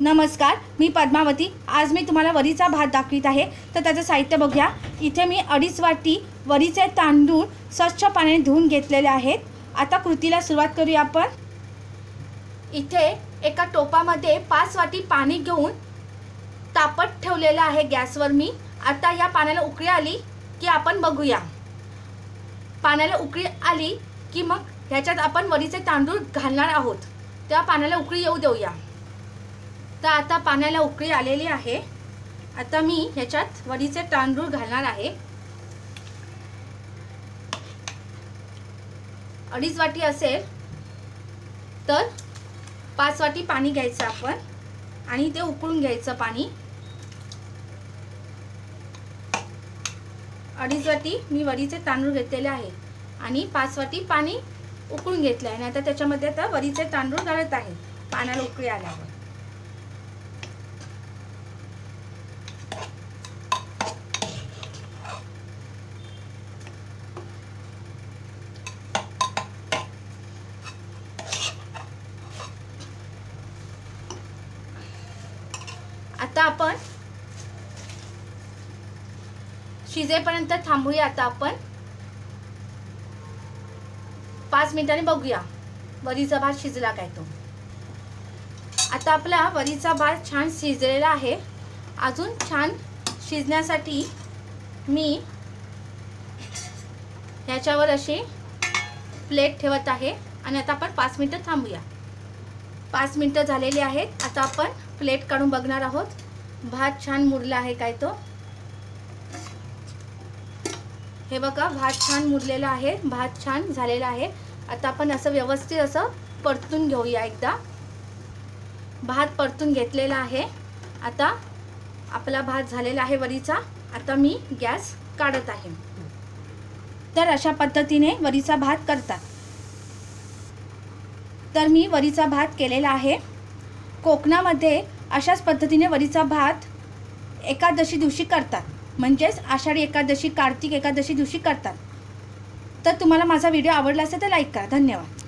नमस्कार, मी पद्मावती। आज मी तुम्हाला वरीचा भात दाखवित आहे। तर त्याचं साहित्य बघूया। इथे मी 2.5 वाटी वरीचे तांदूळ स्वच्छ पाण्याने धुवून घेतलेले आहेत। आता कृतीला सुरुवात करूया आपण। इथे एका टोपामध्ये 5 वाटी पाणी घेऊन तापत ठेवलेलं आहे गॅसवर मी। आता या पाण्याला उकळी आली की आपण बघूया। पाण्याला उकळी आली की मग ह्याच्यात आपण वरीचे तांदूळ घालणार आहोत। त्या पाण्याला उकळी येऊ देऊया। तर आता पाण्याला उकळी आलेली आहे। आता मी ह्याच्यात वरीचे तांदूळ घालणार आहे। 2.5 वाटी असेल तर 5 वाटी पाणी घ्यायचं आपण आणि ते उकळून घ्यायचं पाणी। 2.5 वाटी मी वरीचे तांदूळ घेतलेले आहे आणि 5 वाटी पाणी उकळून घेतले आहे। आता त्याच्यामध्ये आता वरीचे तांदूळ घालत आहे पाण्याला उकळी आल्यावर। आता आपण शिजेपर्यंत थांबूया। आता आपण 5 मिनिटांनी बघूया वरीचा भात शिजला काय तो। आता आपला वरीचा भात छान शिजलेला आहे। अजून छान शिजण्यासाठी मी ह्याच्यावर अशी प्लेट ठेवत आहे आणि आता आपण 5 मिनिटं थांबूया। 5 मिनिटं झालेली आहेत। आता आपण प्लेट काढून बघणार आहोत भात छान मुरला आहे काय तो। हे बघा, भात छान मुरलेला आहे, भात छान झालेला आहे। आता आपण असं व्यवस्थित असं परतून घेऊया। एकदा भात परतून घेतलेला आहे। आता आपला भात झालेला आहे वरीचा। आता मी गॅस काढत आहे। तर अशा पद्धतीने वरीचा भात करतात। तर मी वरीचा भात केलेला आहे। कोकणामध्ये अशाच पद्धतीने वरीचा भात एकादशी दिवशी करतात, म्हणजेच आषाढी एकादशी, कार्तिक एकादशी दिवशी करतात। तर तुम्हाला माझा व्हिडिओ आवडला असेल तर लाईक करा। धन्यवाद।